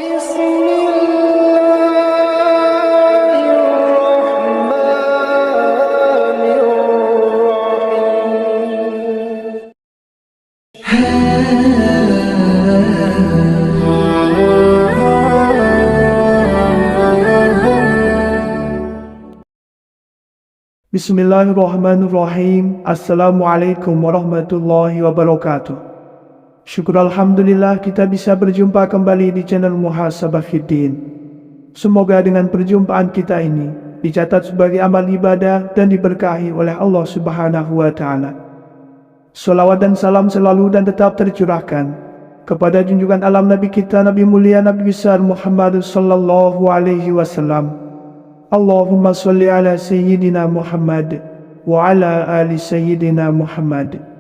بسم الله الرحمن الرحيم. Bismillahirrahmanirrahim. Assalamualaikum warahmatullahi wabarakatuh. Syukur Alhamdulillah kita bisa berjumpa kembali di channel Muhasabah Fiddin. Semoga dengan perjumpaan kita ini dicatat sebagai amal ibadah dan diberkahi oleh Allah Subhanahu wa Ta'ala. Salawat dan salam selalu dan tetap tercurahkan kepada junjungan alam Nabi kita, Nabi mulia, Nabi besar Muhammad sallallahu alaihi wasallam. Allahumma salli ala Sayyidina Muhammad wa ala ali Sayyidina Muhammad.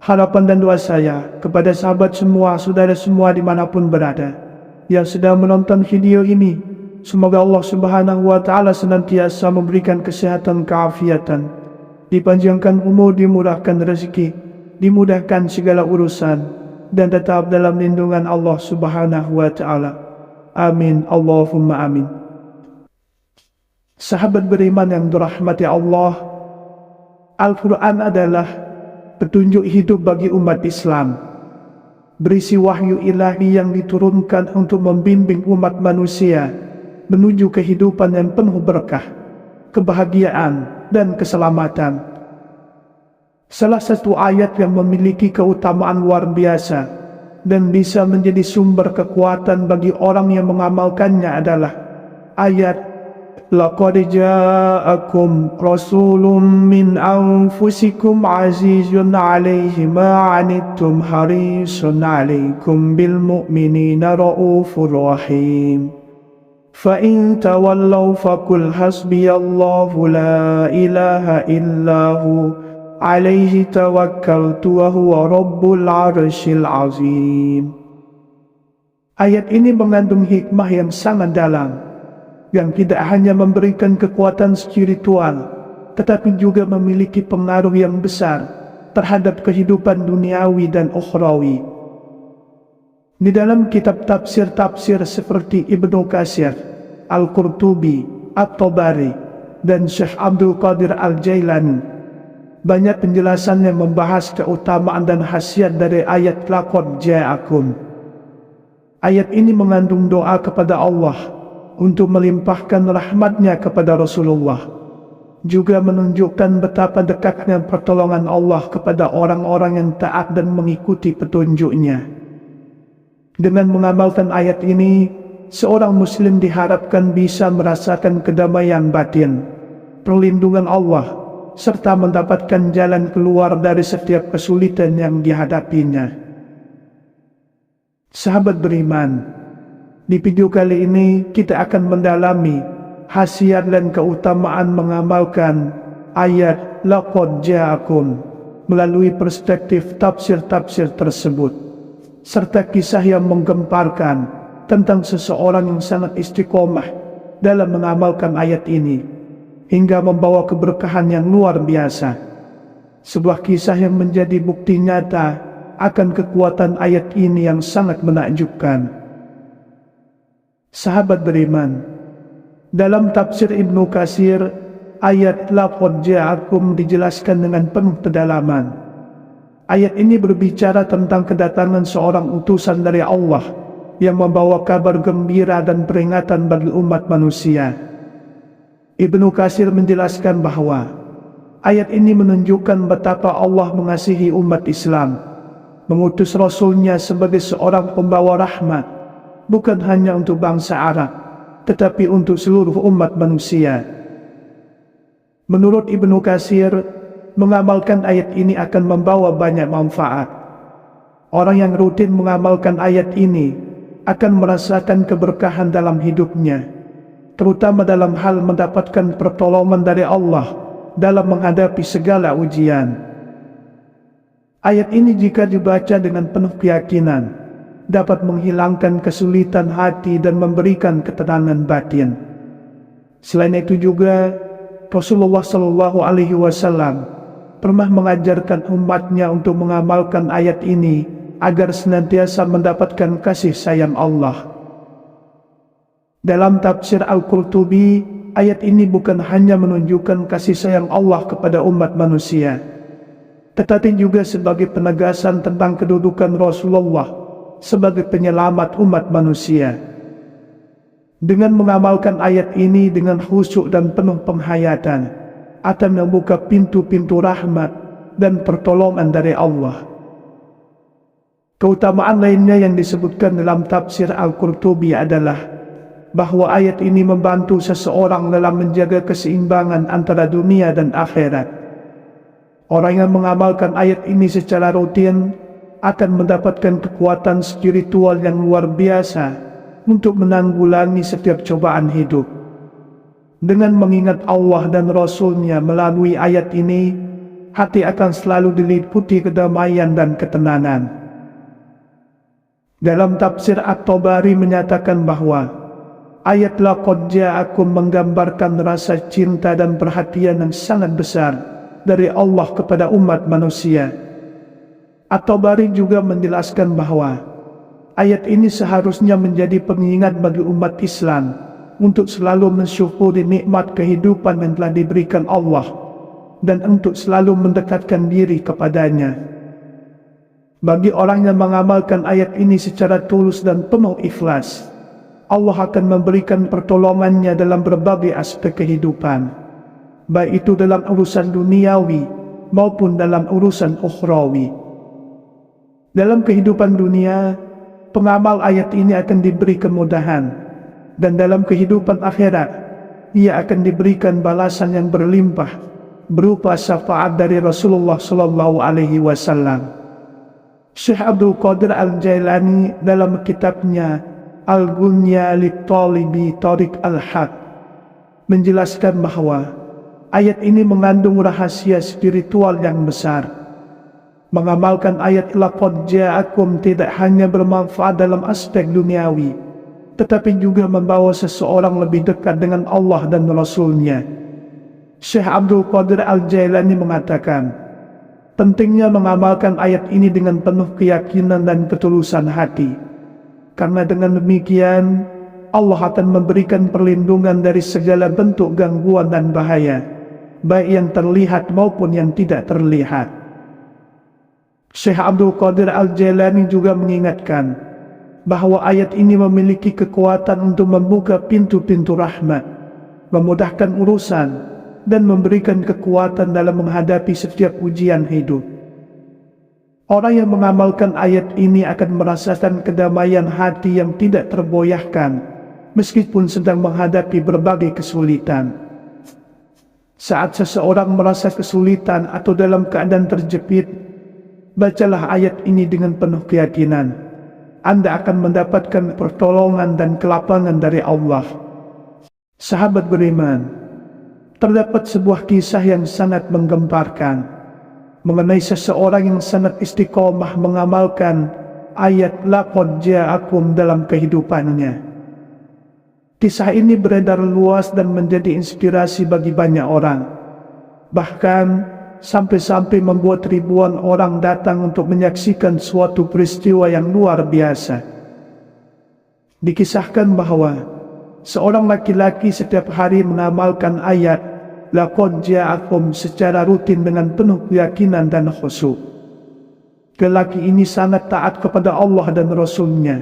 Harapan dan doa saya kepada sahabat semua, saudara semua dimanapun berada yang sedang menonton video ini, semoga Allah Subhanahu wa Ta'ala senantiasa memberikan kesehatan, keafiatan, dipanjangkan umur, dimurahkan rezeki, dimudahkan segala urusan, dan tetap dalam lindungan Allah Subhanahu wa Ta'ala. Amin, Allahumma amin. Sahabat beriman yang dirahmati Allah, Al-Quran adalah petunjuk hidup bagi umat Islam, berisi wahyu ilahi yang diturunkan untuk membimbing umat manusia menuju kehidupan yang penuh berkah, kebahagiaan, dan keselamatan. Salah satu ayat yang memiliki keutamaan luar biasa dan bisa menjadi sumber kekuatan bagi orang yang mengamalkannya adalah ayat Laqad ja'akum rasulun min anfusikum azizun 'alaihi ma 'anittum harisun 'alaikum bil mu'minina raufur rahim. Fa in tawallaw faqul hasbiyallahu la ilaha illahu 'alaihi tawakkaltu wa huwa rabbul 'arsyil 'azim. Ayat ini mengandung hikmah yang sangat dalam, yang tidak hanya memberikan kekuatan spiritual, tetapi juga memiliki pengaruh yang besar terhadap kehidupan duniawi dan ukhrawi. Di dalam kitab tafsir-tafsir seperti Ibnu Katsir, Al-Qurtubi, At-Tabari, dan Syekh Abdul Qadir Al-Jailani, banyak penjelasan yang membahas keutamaan dan khasiat dari ayat Laqad ja'akum. Ayat ini mengandung doa kepada Allah untuk melimpahkan rahmatnya kepada Rasulullah, juga menunjukkan betapa dekatnya pertolongan Allah kepada orang-orang yang taat dan mengikuti petunjuknya. Dengan mengamalkan ayat ini, seorang muslim diharapkan bisa merasakan kedamaian batin, perlindungan Allah, serta mendapatkan jalan keluar dari setiap kesulitan yang dihadapinya. Sahabat beriman, di video kali ini kita akan mendalami khasiat dan keutamaan mengamalkan ayat Laqad ja'akum melalui perspektif tafsir-tafsir tersebut, serta kisah yang menggemparkan tentang seseorang yang sangat istiqomah dalam mengamalkan ayat ini hingga membawa keberkahan yang luar biasa. Sebuah kisah yang menjadi bukti nyata akan kekuatan ayat ini yang sangat menakjubkan. Sahabat beriman, dalam tafsir Ibnu Katsir, ayat Laqad ja'akum dijelaskan dengan penuh kedalaman. Ayat ini berbicara tentang kedatangan seorang utusan dari Allah yang membawa kabar gembira dan peringatan bagi umat manusia. Ibnu Katsir menjelaskan bahwa ayat ini menunjukkan betapa Allah mengasihi umat Islam, mengutus Rasulnya sebagai seorang pembawa rahmat, bukan hanya untuk bangsa Arab, tetapi untuk seluruh umat manusia. Menurut Ibnu Katsir, mengamalkan ayat ini akan membawa banyak manfaat. Orang yang rutin mengamalkan ayat ini akan merasakan keberkahan dalam hidupnya, terutama dalam hal mendapatkan pertolongan dari Allah dalam menghadapi segala ujian. Ayat ini jika dibaca dengan penuh keyakinan, dapat menghilangkan kesulitan hati dan memberikan ketenangan batin. Selain itu juga, Rasulullah Shallallahu Alaihi Wasallam pernah mengajarkan umatnya untuk mengamalkan ayat ini agar senantiasa mendapatkan kasih sayang Allah. Dalam tafsir Al-Qurtubi, ayat ini bukan hanya menunjukkan kasih sayang Allah kepada umat manusia, tetapi juga sebagai penegasan tentang kedudukan Rasulullah sebagai penyelamat umat manusia. Dengan mengamalkan ayat ini dengan khusyuk dan penuh penghayatan, akan membuka pintu-pintu rahmat dan pertolongan dari Allah. Keutamaan lainnya yang disebutkan dalam tafsir Al-Qurtubi adalah bahwa ayat ini membantu seseorang dalam menjaga keseimbangan antara dunia dan akhirat. Orang yang mengamalkan ayat ini secara rutin akan mendapatkan kekuatan spiritual yang luar biasa untuk menanggulangi setiap cobaan hidup. Dengan mengingat Allah dan Rasul-Nya melalui ayat ini, hati akan selalu diliputi kedamaian dan ketenangan. Dalam tafsir At-Tabari menyatakan bahwa ayat laqad ja'akum menggambarkan rasa cinta dan perhatian yang sangat besar dari Allah kepada umat manusia. At-Tabari juga menjelaskan bahwa ayat ini seharusnya menjadi pengingat bagi umat Islam untuk selalu mensyukuri nikmat kehidupan yang telah diberikan Allah dan untuk selalu mendekatkan diri kepadanya. Bagi orang yang mengamalkan ayat ini secara tulus dan penuh ikhlas, Allah akan memberikan pertolongannya dalam berbagai aspek kehidupan, baik itu dalam urusan duniawi maupun dalam urusan ukhrawi. Dalam kehidupan dunia, pengamal ayat ini akan diberi kemudahan, dan dalam kehidupan akhirat, ia akan diberikan balasan yang berlimpah berupa syafaat dari Rasulullah SAW. Syekh Abdul Qadir Al-Jailani dalam kitabnya Al-Ghunya Lit-Talibi Tariq Al-Haq menjelaskan bahwa ayat ini mengandung rahasia spiritual yang besar. Mengamalkan ayat laqad ja'akum tidak hanya bermanfaat dalam aspek duniawi, tetapi juga membawa seseorang lebih dekat dengan Allah dan Rasul-Nya. Syekh Abdul Qadir Al-Jailani mengatakan, pentingnya mengamalkan ayat ini dengan penuh keyakinan dan ketulusan hati, karena dengan demikian Allah akan memberikan perlindungan dari segala bentuk gangguan dan bahaya, baik yang terlihat maupun yang tidak terlihat. Syekh Abdul Qadir Al-Jailani juga mengingatkan bahwa ayat ini memiliki kekuatan untuk membuka pintu-pintu rahmat, memudahkan urusan, dan memberikan kekuatan dalam menghadapi setiap ujian hidup. Orang yang mengamalkan ayat ini akan merasakan kedamaian hati yang tidak tergoyahkan meskipun sedang menghadapi berbagai kesulitan. Saat seseorang merasa kesulitan atau dalam keadaan terjepit, bacalah ayat ini dengan penuh keyakinan. Anda akan mendapatkan pertolongan dan kelapangan dari Allah. Sahabat beriman, terdapat sebuah kisah yang sangat menggemparkan mengenai seseorang yang sangat istiqomah mengamalkan ayat laqad ja'akum dalam kehidupannya. Kisah ini beredar luas dan menjadi inspirasi bagi banyak orang, bahkan sampai-sampai membuat ribuan orang datang untuk menyaksikan suatu peristiwa yang luar biasa. Dikisahkan bahwa seorang laki-laki setiap hari mengamalkan ayat laqad ja'akum secara rutin dengan penuh keyakinan dan khusyuk. Lelaki ini sangat taat kepada Allah dan Rasul-Nya,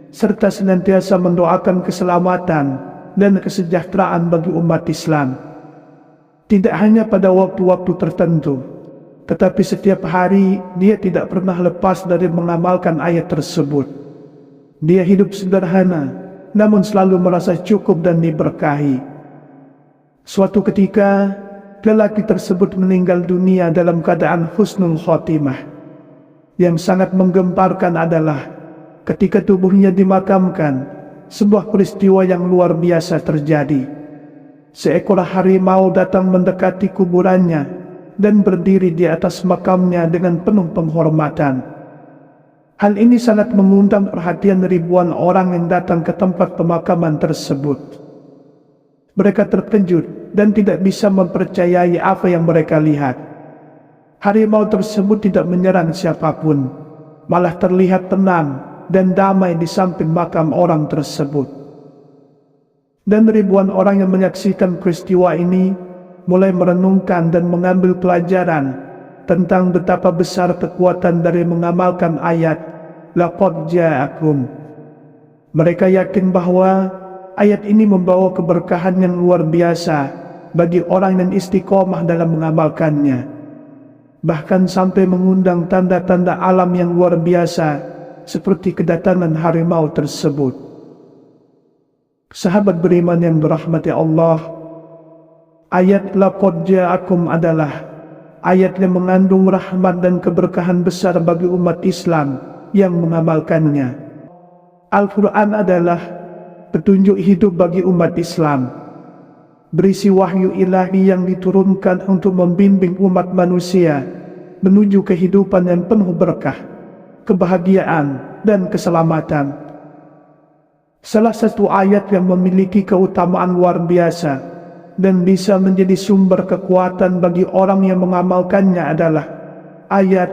serta senantiasa mendoakan keselamatan dan kesejahteraan bagi umat Islam. Tidak hanya pada waktu-waktu tertentu, tetapi setiap hari dia tidak pernah lepas dari mengamalkan ayat tersebut. Dia hidup sederhana, namun selalu merasa cukup dan diberkahi. Suatu ketika, lelaki tersebut meninggal dunia dalam keadaan husnul khotimah. Yang sangat menggemparkan adalah ketika tubuhnya dimakamkan, sebuah peristiwa yang luar biasa terjadi. Seekor harimau datang mendekati kuburannya dan berdiri di atas makamnya dengan penuh penghormatan. Hal ini sangat mengundang perhatian ribuan orang yang datang ke tempat pemakaman tersebut. Mereka terkejut dan tidak bisa mempercayai apa yang mereka lihat. Harimau tersebut tidak menyerang siapapun, malah terlihat tenang dan damai di samping makam orang tersebut. Dan ribuan orang yang menyaksikan peristiwa ini mulai merenungkan dan mengambil pelajaran tentang betapa besar kekuatan dari mengamalkan ayat laqad ja'akum. Mereka yakin bahwa ayat ini membawa keberkahan yang luar biasa bagi orang yang istiqomah dalam mengamalkannya, bahkan sampai mengundang tanda-tanda alam yang luar biasa seperti kedatangan harimau tersebut. Sahabat beriman yang dirahmati Allah, ayat laqad ja'akum adalah ayat yang mengandung rahmat dan keberkahan besar bagi umat Islam yang mengamalkannya. Al-Quran adalah petunjuk hidup bagi umat Islam, berisi wahyu ilahi yang diturunkan untuk membimbing umat manusia menuju kehidupan yang penuh berkah, kebahagiaan, dan keselamatan. Salah satu ayat yang memiliki keutamaan luar biasa dan bisa menjadi sumber kekuatan bagi orang yang mengamalkannya adalah ayat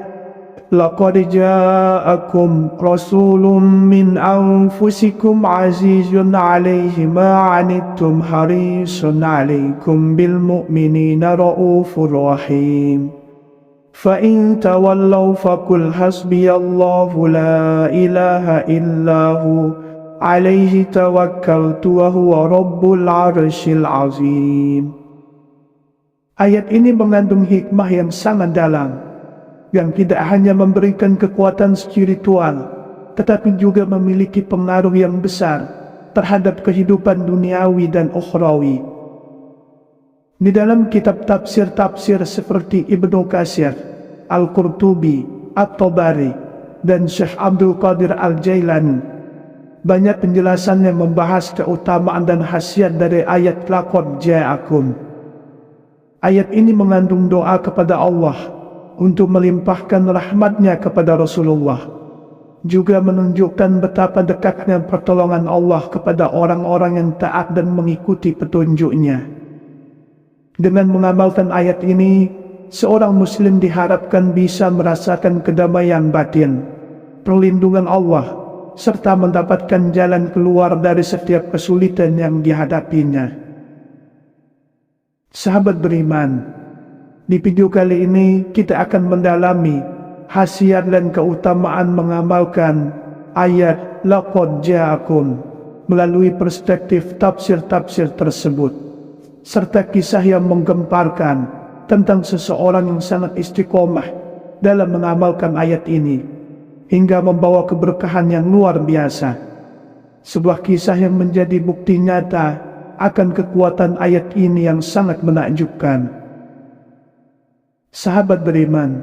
laqad ja'akum rasulun min anfusikum azizun 'alaihi ma 'anittum harisun 'alaikum bil mu'minina raufur rahim. Fa in tawallaw faqul hasbiyallahu la ilaha illahu alaihi tawakkaltu wa huwa rabbul 'arsyil 'azim. Ayat ini mengandung hikmah yang sangat dalam, yang tidak hanya memberikan kekuatan spiritual, tetapi juga memiliki pengaruh yang besar terhadap kehidupan duniawi dan ukhrawi. Di dalam kitab tafsir-tafsir seperti Ibnu Katsir, Al-Qurtubi, At-Tabari, dan Syekh Abdul Qadir Al-Jailani, banyak penjelasan yang membahas keutamaan dan khasiat dari ayat laqad ja'akum. Ayat ini mengandung doa kepada Allah untuk melimpahkan rahmatnya kepada Rasulullah, juga menunjukkan betapa dekatnya pertolongan Allah kepada orang-orang yang taat dan mengikuti petunjuknya. Dengan mengamalkan ayat ini, seorang muslim diharapkan bisa merasakan kedamaian batin, perlindungan Allah, serta mendapatkan jalan keluar dari setiap kesulitan yang dihadapinya. Sahabat beriman, di video kali ini kita akan mendalami khasiat dan keutamaan mengamalkan ayat laqad ja'akum melalui perspektif tafsir-tafsir tersebut, serta kisah yang menggemparkan tentang seseorang yang sangat istiqomah dalam mengamalkan ayat ini hingga membawa keberkahan yang luar biasa. Sebuah kisah yang menjadi bukti nyata akan kekuatan ayat ini yang sangat menakjubkan. Sahabat beriman,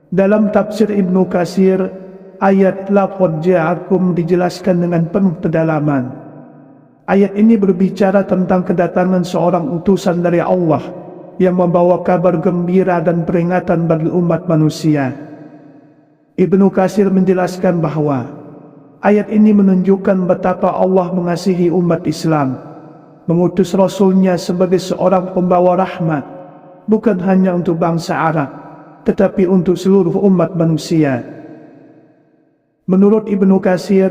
dalam tafsir Ibnu Katsir, ayat laqad ja'akum dijelaskan dengan penuh kedalaman. Ayat ini berbicara tentang kedatangan seorang utusan dari Allah yang membawa kabar gembira dan peringatan bagi umat manusia. Ibnu Katsir menjelaskan bahwa ayat ini menunjukkan betapa Allah mengasihi umat Islam, mengutus Rasulnya sebagai seorang pembawa rahmat, bukan hanya untuk bangsa Arab, tetapi untuk seluruh umat manusia. Menurut Ibnu Katsir,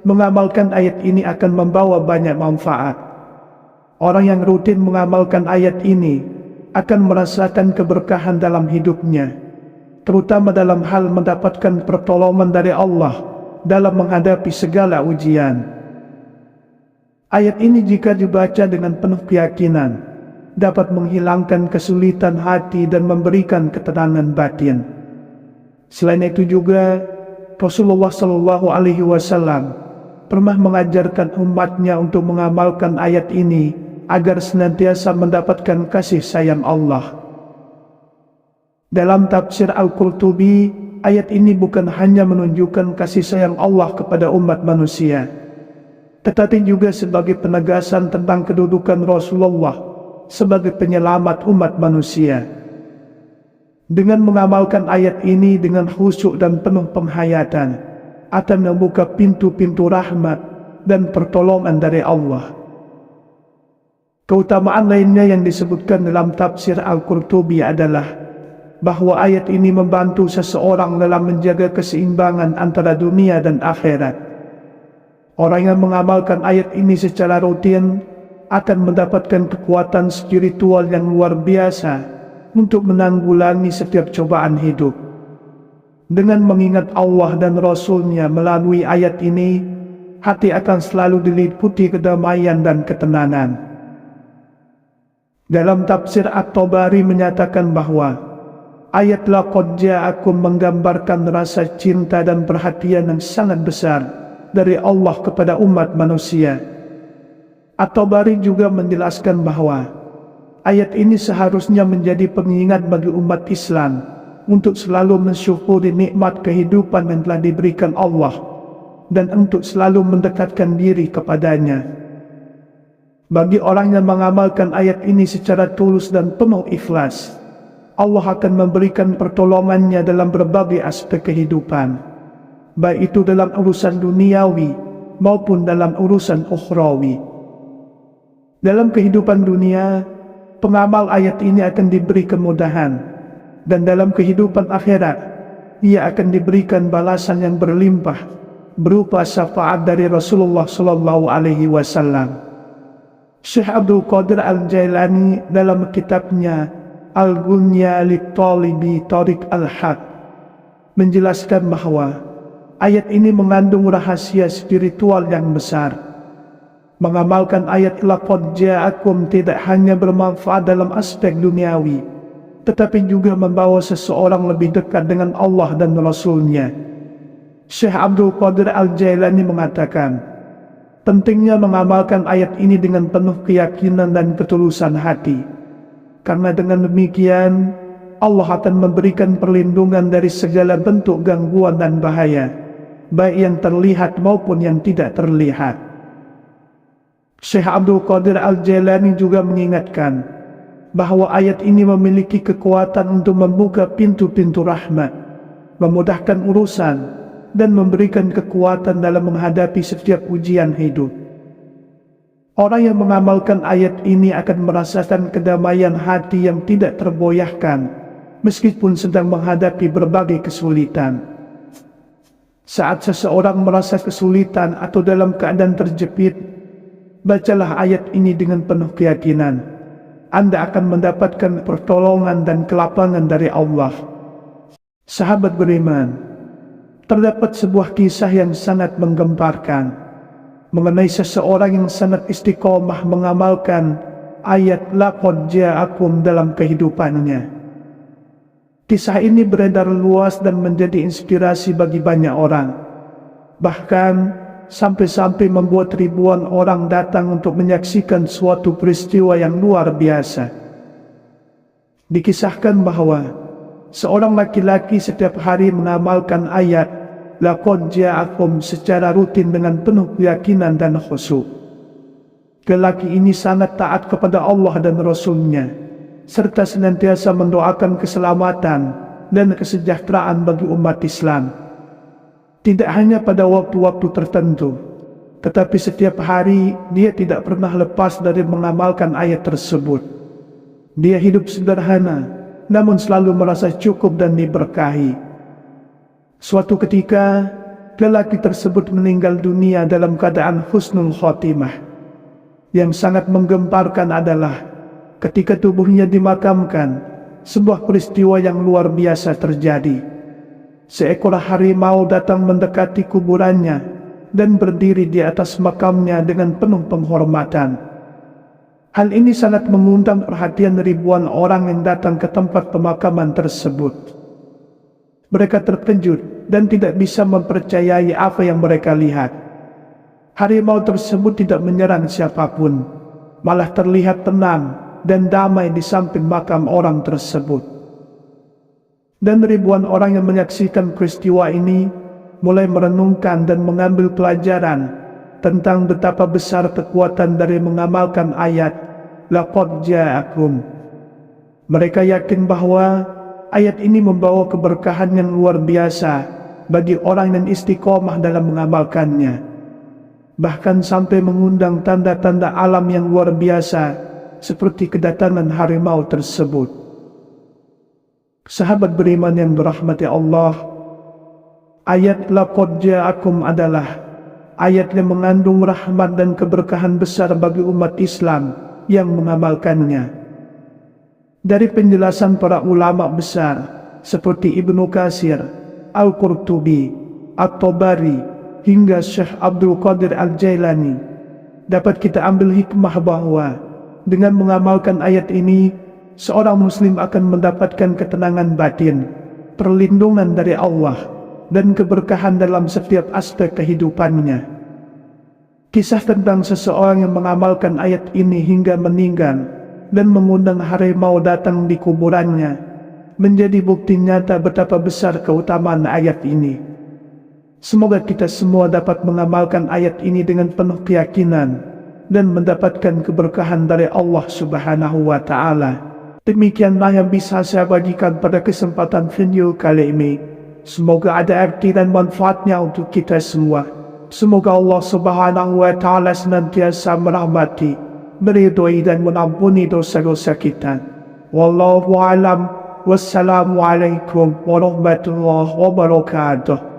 mengamalkan ayat ini akan membawa banyak manfaat. Orang yang rutin mengamalkan ayat ini akan merasakan keberkahan dalam hidupnya, terutama dalam hal mendapatkan pertolongan dari Allah dalam menghadapi segala ujian. Ayat ini jika dibaca dengan penuh keyakinan, dapat menghilangkan kesulitan hati dan memberikan ketenangan batin. Selain itu juga, Rasulullah SAW pernah mengajarkan umatnya untuk mengamalkan ayat ini agar senantiasa mendapatkan kasih sayang Allah. Dalam tafsir Al-Qurtubi, ayat ini bukan hanya menunjukkan kasih sayang Allah kepada umat manusia, tetapi juga sebagai penegasan tentang kedudukan Rasulullah sebagai penyelamat umat manusia. Dengan mengamalkan ayat ini dengan khusyuk dan penuh penghayatan, akan membuka pintu-pintu rahmat dan pertolongan dari Allah. Keutamaan lainnya yang disebutkan dalam tafsir Al-Qurtubi adalah bahwa ayat ini membantu seseorang dalam menjaga keseimbangan antara dunia dan akhirat. Orang yang mengamalkan ayat ini secara rutin akan mendapatkan kekuatan spiritual yang luar biasa untuk menanggulangi setiap cobaan hidup. Dengan mengingat Allah dan Rasul-Nya melalui ayat ini, hati akan selalu diliputi kedamaian dan ketenangan. Dalam tafsir At-Tabari menyatakan bahwa ayat laqad ja'akum menggambarkan rasa cinta dan perhatian yang sangat besar dari Allah kepada umat manusia. At-Tabari juga menjelaskan bahwa ayat ini seharusnya menjadi pengingat bagi umat Islam untuk selalu mensyukuri nikmat kehidupan yang telah diberikan Allah dan untuk selalu mendekatkan diri kepadanya. Bagi orang yang mengamalkan ayat ini secara tulus dan penuh ikhlas, Allah akan memberikan pertolongannya dalam berbagai aspek kehidupan, baik itu dalam urusan duniawi maupun dalam urusan ukhrawi. Dalam kehidupan dunia, pengamal ayat ini akan diberi kemudahan, dan dalam kehidupan akhirat, ia akan diberikan balasan yang berlimpah berupa syafaat dari Rasulullah SAW. Syekh Abdul Qadir Al-Jailani dalam kitabnya Al-Ghunya Lit-Talibi Tariq Al-Haq menjelaskan bahwa ayat ini mengandung rahasia spiritual yang besar. Mengamalkan ayat laqad ja'akum tidak hanya bermanfaat dalam aspek duniawi, tetapi juga membawa seseorang lebih dekat dengan Allah dan Rasul-Nya. Syekh Abdul Qadir Al-Jailani mengatakan, pentingnya mengamalkan ayat ini dengan penuh keyakinan dan ketulusan hati, karena dengan demikian Allah akan memberikan perlindungan dari segala bentuk gangguan dan bahaya, baik yang terlihat maupun yang tidak terlihat. Syekh Abdul Qadir Al-Jailani juga mengingatkan bahwa ayat ini memiliki kekuatan untuk membuka pintu-pintu rahmat, memudahkan urusan, dan memberikan kekuatan dalam menghadapi setiap ujian hidup. Orang yang mengamalkan ayat ini akan merasakan kedamaian hati yang tidak tergoyahkan meskipun sedang menghadapi berbagai kesulitan. Saat seseorang merasa kesulitan atau dalam keadaan terjepit, bacalah ayat ini dengan penuh keyakinan. Anda akan mendapatkan pertolongan dan kelapangan dari Allah. Sahabat beriman, terdapat sebuah kisah yang sangat menggemparkan mengenai seseorang yang sangat istiqomah mengamalkan ayat laqad ja'akum dalam kehidupannya. Kisah ini beredar luas dan menjadi inspirasi bagi banyak orang, bahkan sampai-sampai membuat ribuan orang datang untuk menyaksikan suatu peristiwa yang luar biasa. Dikisahkan bahwa seorang laki-laki setiap hari mengamalkan ayat laqad ja'akum secara rutin dengan penuh keyakinan dan khusyuk. Lelaki ini sangat taat kepada Allah dan Rasul-Nya, serta senantiasa mendoakan keselamatan dan kesejahteraan bagi umat Islam. Tidak hanya pada waktu-waktu tertentu, tetapi setiap hari dia tidak pernah lepas dari mengamalkan ayat tersebut. Dia hidup sederhana, namun selalu merasa cukup dan diberkahi. Suatu ketika, lelaki tersebut meninggal dunia dalam keadaan husnul khotimah. Yang sangat menggemparkan adalah ketika tubuhnya dimakamkan, sebuah peristiwa yang luar biasa terjadi. Seekor harimau datang mendekati kuburannya dan berdiri di atas makamnya dengan penuh penghormatan. Hal ini sangat mengundang perhatian ribuan orang yang datang ke tempat pemakaman tersebut. Mereka terkejut dan tidak bisa mempercayai apa yang mereka lihat. Harimau tersebut tidak menyerang siapapun, malah terlihat tenang dan damai di samping makam orang tersebut. Dan ribuan orang yang menyaksikan peristiwa ini mulai merenungkan dan mengambil pelajaran tentang betapa besar kekuatan dari mengamalkan ayat laqad ja'akum. Mereka yakin bahwa ayat ini membawa keberkahan yang luar biasa bagi orang yang istiqomah dalam mengamalkannya, bahkan sampai mengundang tanda-tanda alam yang luar biasa seperti kedatangan harimau tersebut. Sahabat beriman yang dirahmati Allah, ayat laqad ja'akum adalah ayat yang mengandung rahmat dan keberkahan besar bagi umat Islam yang mengamalkannya. Dari penjelasan para ulama besar seperti Ibnu Katsir, Al-Qurtubi, At-Tabari, hingga Syekh Abdul Qadir Al-Jailani, dapat kita ambil hikmah bahwa dengan mengamalkan ayat ini, seorang muslim akan mendapatkan ketenangan batin, perlindungan dari Allah, dan keberkahan dalam setiap aspek kehidupannya. Kisah tentang seseorang yang mengamalkan ayat ini hingga meninggal dan mengundang harimau datang di kuburannya menjadi bukti nyata betapa besar keutamaan ayat ini. Semoga kita semua dapat mengamalkan ayat ini dengan penuh keyakinan dan mendapatkan keberkahan dari Allah Subhanahu wa Ta'ala. Demikianlah yang bisa saya bagikan pada kesempatan video kali ini. Semoga ada arti dan manfaatnya untuk kita semua. Semoga Allah Subhanahu wa Ta'ala senantiasa merahmati, meridhoi dan mengampuni dosa-dosa kita. Wallahu a'lam. Wassalamualaikum warahmatullahi wabarakatuh.